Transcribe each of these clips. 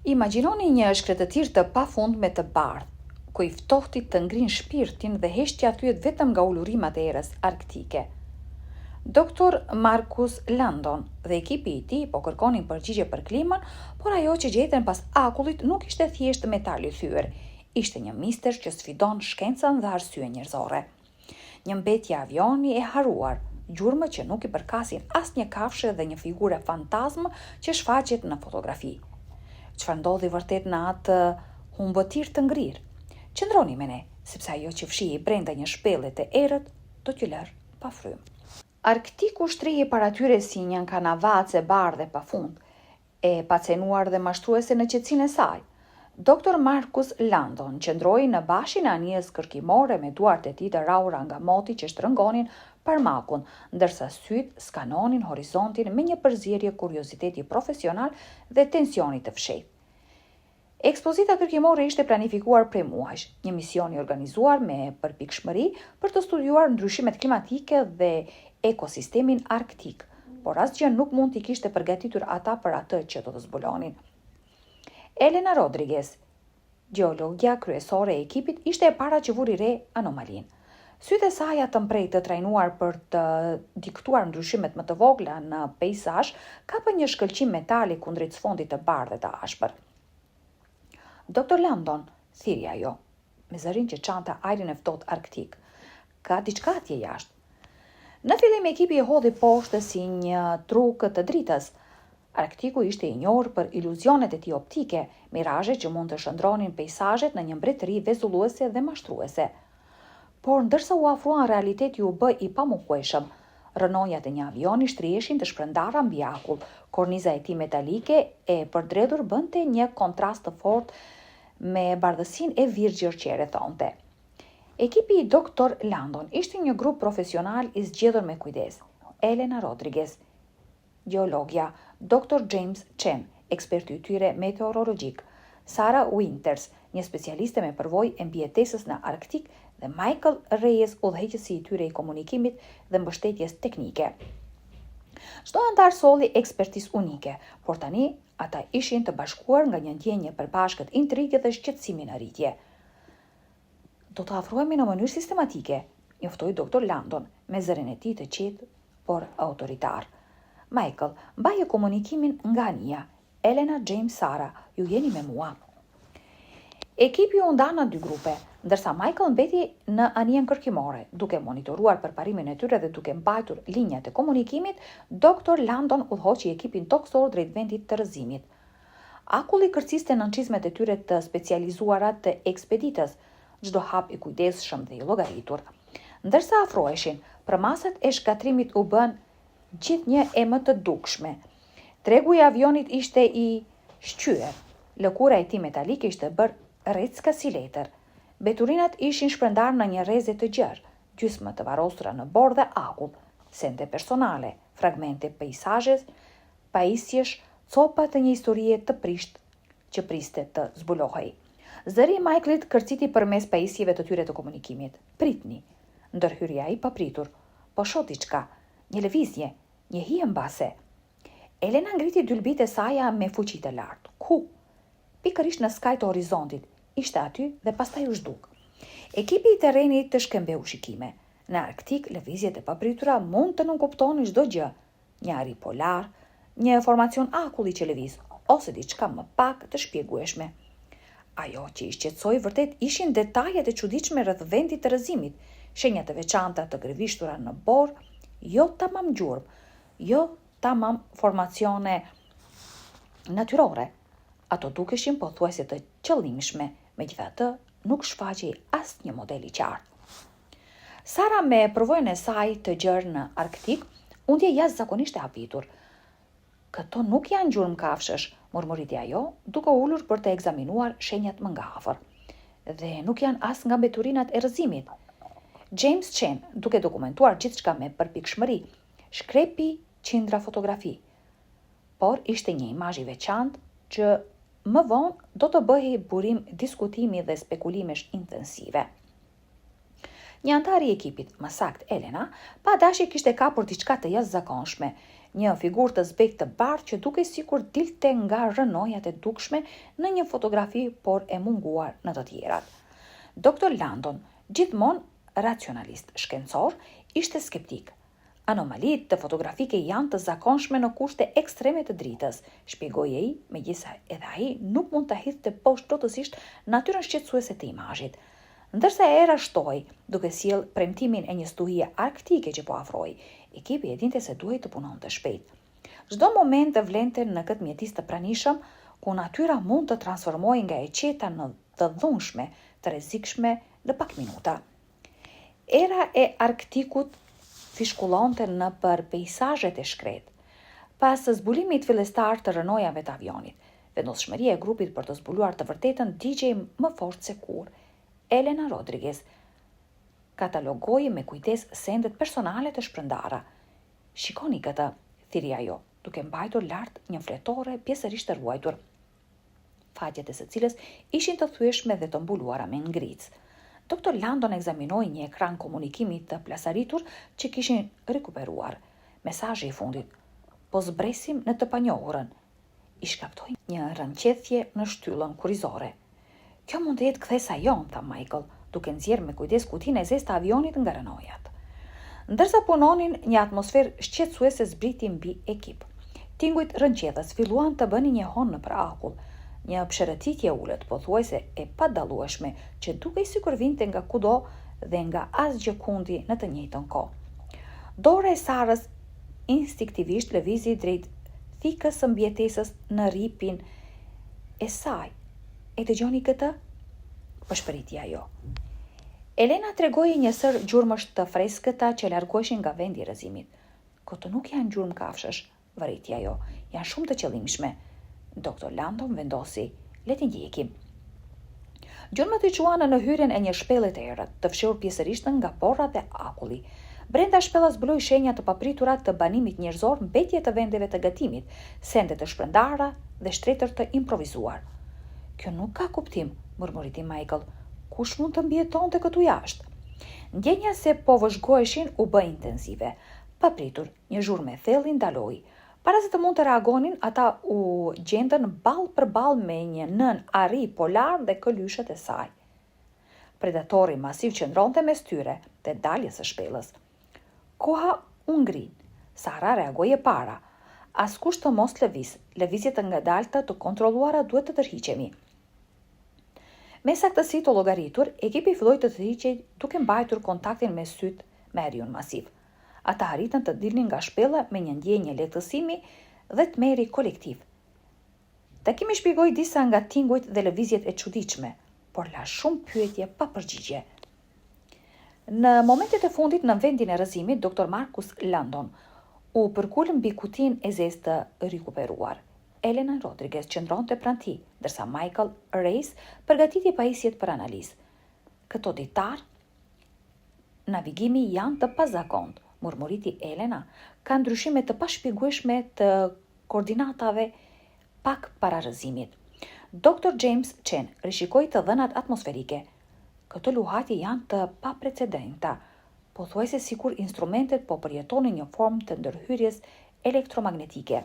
Imagjinoni një shkretëtir të pafundme të bardhë, ku i ftohti të ngrin shpirtin dhe heshtja thyet vetëm nga ulurimat e erës arktike. Doktor Marcus Landon dhe ekipi i tij po kërkonin përgjigje për klimën, por ajo që gjetën pas akullit nuk ishte thjesht metal i thyer, ishte një mister që sfidon shkencën dhe arsyen njerëzore. Një mbetje avioni e haruar, gjurmë që nuk i përkasin asnjë kafshë dhe një figure fantazm që shfaqet në fotografi. Çfarë ndodhi vërtet në atë humbëtir të ngrirë? Qëndroni me ne, sepse ajo që fshihej brenda një shpellje të errët do t'ju lërë pa frymë. Arktiku shtrihej para tyre si një kanavace bardhe pafund, e pacenuar dhe mashtruese në qetësinë e saj. Dr. Marcus Landon qëndroi në bashin e anijes kërkimore me duart e tij të rrahura nga moti që shtrëngonin parmakun, ndërsa syt skanonin horizontin me një përzierje kurioziteti profesional dhe tensioni të fshehtë. Ekspozita kërkimore ishte planifikuar prej muajsh, një mision i organizuar me përpikshmëri për të studiuar ndryshimet klimatike dhe ekosistemin arktik, por asgjë nuk mund t'i kishte përgatitur ata për atë që do të zbulonin. Elena Rodriguez, geologja kryesore e ekipit, ishte e para që vuri re anomalin. Sytë e saj të mprejtë të trajnuar për të diktuar ndryshimet më të vogla në peizazh, kapën një shkëlqim metali kundrejt sfondit të bardhë të ashpër. Dr. Landon, thiri ajo, me zërin që çanta ajrin e ftohtë arktik. Ka diçka atje jashtë. Në fillim ekipi e hodhi poshtë si një truk të dritës. Arktiku ishte i njohur për iluzionet e tij optike, mirazhe që mund të shndronin peizazhet në një mbretëri vezulluese dhe mashtruese. Por ndërsa u afruan realiteti u bë i pamohueshëm. Rënojat e një avioni shtriheshin të shpërndara mbi akull. Korniza e tij metalike e përdredhur bënte një kontrast të fortë me bardhësinë e virgjër që e rrethonte. Ekipi i Dr. Landon ishte një grup profesional i zgjedhur me kujdes. Elena Rodriguez, geologja, Dr. James Chen, eksperti i tyre meteorologjik, Sara Winters, një specialiste me përvojë e mbijetesës në Arktik, dhe Michael Reyes, udhëheqësi i tyre i komunikimit dhe mbështetjes teknike. Çdo antar solli ekspertizë unike, por tani ata ishin të bashkuar nga një ndjenjë përbashkët intrige dhe shqetësimi në rritje. Do të afrohemi në mënyrë sistematike, njoftoi Dr. Landon me zërin e tij të qetë, por autoritar. Michael, mbaje komunikimin nga anija. Elena, James, Sara, ju jeni me mua. Ekipi u nda në dy grupe, ndërsa Michael mbeti në anijen kërkimore, duke monitoruar përparimin e tyre dhe duke mbajtur linjat e komunikimit. Dr. Landon udhëhoqi ekipin toksor drejt vendit të rrëzimit. Akulli kërciste në çizmet e tyre të specializuara të ekspeditës, çdo hap i kujdesshëm dhe i llogaritur. Ndërsa afroheshin, prëmasat e shkatrimit u bën gjithnjë e më të dukshme. Tregu i avionit ishte i shqyer, lëkura e tij metalike ishte bërë rrecka si letër. Beturinat ishin shpërndarë në një rreze të gjerë, gjysmë të varrosura në bordë dhe akull, sende personale, fragmente peizazhesh, pajisjesh, copa të një historie të prisht që priste të zbulohej. Zëri i Michaelit kërciti përmes pajisjeve të tyre të komunikimit. Pritni, ndërhyrja i papritur. Po shoh diçka, një lëvizje, një hije mbase. Elena ngriti dylbit e saja me fuqi të lartë. Ku? Pikërisht në skaj të horizontit. Ishte aty dhe pastaj u zhduk. Ekipi i terrenit të shkëmbeu shikime. Në Arktik, lëvizjet e papritura mund të nënkuptonin çdo gjë. Një ari polar, një formacion akulli që lëviz, ose diçka më pak të shpjegueshme. Ajo që i shqetësoi vërtet ishin detajet e çuditshme rreth vendit të rrëzimit, shenja të veçanta të gërvishtura në borë, jo tamam gjurmë, jo tamam formacione natyrore. Ato dukeshin pothuajse të qëllimshme, megjithatë nuk shfaqej asnjë model i qartë. Sara, me përvojën e saj të gjerë në Arktik, u ndje jashtëzakonisht e habitur. Këto nuk janë gjurmë kafshësh, murmuriti ajo, duke ulur për të ekzaminuar shenjat më nga afër. Dhe nuk janë as nga mbeturinat e rrëzimit. James Chen, duke dokumentuar gjithçka me përpikshmëri, shkrepi qindra fotografi. Por ishte një imazh i veçantë që më vonë do të bëhej burim diskutimi dhe spekulimesh intensive. Një antar i ekipit, më saktë Elena, pa dashje kishte kapur diçka të jashtëzakonshme. një figurë të zbek të bardhë që dukej sikur dilte nga rënojat e dukshme në një fotografi, por e munguar në të tjerat. Dr. Landon, gjithmonë racionalist shkencor, ishte skeptik. Anomalitë të fotografike janë të zakonshme në kushte ekstreme të dritës, shpjegoi ai, megjithëse edhe ai nuk mund ta hidhte poshtë plotësisht natyrën shqetësuese të imazhit. Ndërsa era shtoi, duke sjell premtimin e një stuhie arktike që po afroi, ekipi e dinte se duhej të punonte shpejt. Çdo moment të vlente në këtë mjedis të pranishëm, ku natyra mund të transformohej nga e qeta në të dhunshme, të rrezikshme në pak minuta. Era e Arktikut fishkullonte në për pejsazhet e shkret. Pas zbulimit fillestar të rënojave të avionit, vendosshmëria e grupit për të zbuluar të vërtetën digjej më fort se kur. Elena Rodriguez katalogoi me kujdes sendet personale të shpërndara. Shikoni këtë, thiri ajo, duke mbajtur lart një fletore pjesërisht të ruajtur, faqet e së cilës ishin të thyeshme dhe të mbuluara me ngric. Dr. Landon ekzaminoi një ekran komunikimi të plasaritur që kishin rikuperuar. Mesazhi i fundit: "Po zbresim në të panjohurën." I shkaptoi një rënqethje në shtyllën kurrizore. "Kjo mund të jetë kthesa jon," tha Michael, duke nxjerrë me kujdes kutinë e zezë të avionit nga rënojat. Ndërsa punonin, një atmosferë shqetësuese zbriti mbi ekip. Tingujt rënqethës filluan të bënin një hon nëpër akull. Një pshërëtitje ulët, pothuajse e padallueshme, që dukej sikur vinte nga kudo dhe nga asgjë kundi në të njëjtën kohë. Dora e Sarës instinktivisht lëvizi drejt thikës së mbijetesës në ripin e saj. "E dëgjoni këtë?" Pëshpëriti ajo. Elena tregoi një sër gjurmësh të freskëta që largoheshin nga vendi i rrëzimit. "Këto nuk janë gjurmë kafshësh," vëriti ajo. "Janë shumë të qëllimshme." Dr. Landon vendosi: "Le t'i ndjekim." Gjurmët i çuan në hyrjen e një shpellë të errët, të fshehur pjesërisht nga porrat dhe akulli. Brenda shpellës zbuloi shenja të papritura të banimit njerëzor, mbetje të vendeve të gatimit, sende të shpërndara dhe shtretër të improvizuar. "Kjo nuk ka kuptim," murmuriti Michael. "Kush mund të mbijetonte këtu jashtë?" Ndjenja se po vëzhgoheshin u bë intensive. Papritur, një zhurmë e thellë ndaloi. Para se të mund të reagonin, ata u gjendën ballë për ballë me një nën ari polar dhe këlyshët e saj. Predatori masiv qëndronte mes tyre dhe daljes së shpellës. Koha u ngrin. Sara reagoi e para. Askush të mos lëviz. Lëvizjet të ngadalta të kontrolluara duhet të tërhiqemi. Me saktësi të llogaritur, ekipi filloi të tërhiqej duke mbajtur kontaktin me syt me ariun masiv. Ata arritën të dilnin nga shpella me një ndjenjë lehtësimi dhe tmerri kolektiv. Takimi shpjegoi disa nga tingujt dhe lëvizjet e çuditshme, por la shumë pyetje pa përgjigje. Në momentet e fundit në vendin e rrëzimit, Dr. Marcus Landon u përkul mbi kutinë e zezë të rikuperuar. Elena Rodriguez qëndronte pranë tij, ndërsa Michael Reis përgatiti pajisjet për analizë. "Këto ditar navigimi janë të pazakontë," murmuriti Elena, "ka ndryshime të pashpjegueshme të koordinatave pak para rrëzimit." Dr. James Chen rishikoi të dhënat atmosferike. "Këto luhatje janë të paprecedenta, pothuajse sikur instrumentet po përjetonin një formë të ndërhyrjes elektromagnetike."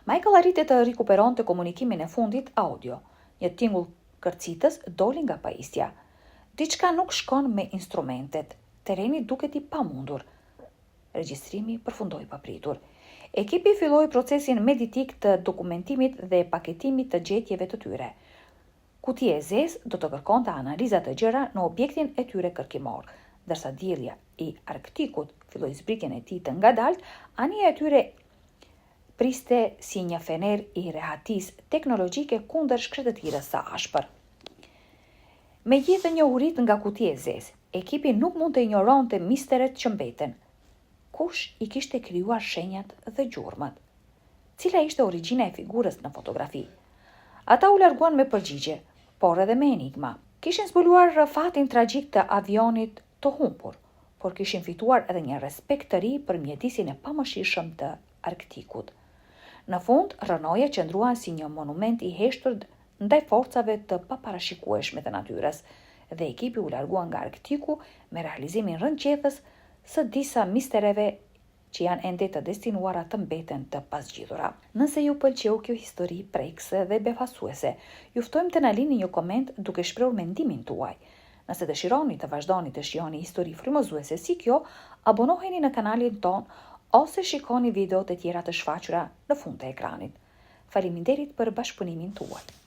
Michael arriti të rikuperonte komunikimin e fundit audio. Një tingull kërcitës doli nga pajisja. "Diçka nuk shkon me instrumentet. Tereni duket I pamundur." Regjistrimi përfundoi papritur. Ekipi filloi procesin mediatik të dokumentimit dhe paketimit të gjetjeve të tyre. Kutia e zezë do të kërkonte analiza të gjëra në objektin e tyre kërkimor, ndërsa diellja I Arktikut filloi zbritjen e tij të ngadalt, anija e tyre priste si një fener I rehatisë teknologjike kundër shkretëtirës së ashpër. Megjithë njohurit nga kutia e zezë, ekipi nuk mund të injoronte misteret që mbeten. Kush I kishte krijuar shenjat dhe gjurmët? Cila ishte origjina e figurës në fotografi? Ata u larguan me përgjigje, por edhe me enigma. Kishin zbuluar fatin tragjik të avionit të humbur, por kishin fituar edhe një respekt të ri për mjedisin e pamëshirshëm të Arktikut. Në fund, rënoja qëndruan si një monument I heshtur ndaj forcave të paparashikueshme të natyrës, dhe ekipi u largua nga Arktiku me realizimin rënqethës së disa mistereve që janë ende të destinuara të mbeten të pasgjidhura. Nëse ju pëlqeu kjo histori prekse dhe befasuese, ju ftojmë të na lini një koment duke shprehur mendimin tuaj. Nëse dëshironi të vazhdoni të shihoni histori frymëzuese si kjo, abonoheni në kanalin ton ose shikoni videot e tjera të shfaqura në fund të ekranit. Faleminderit për bashkëpunimin tuaj.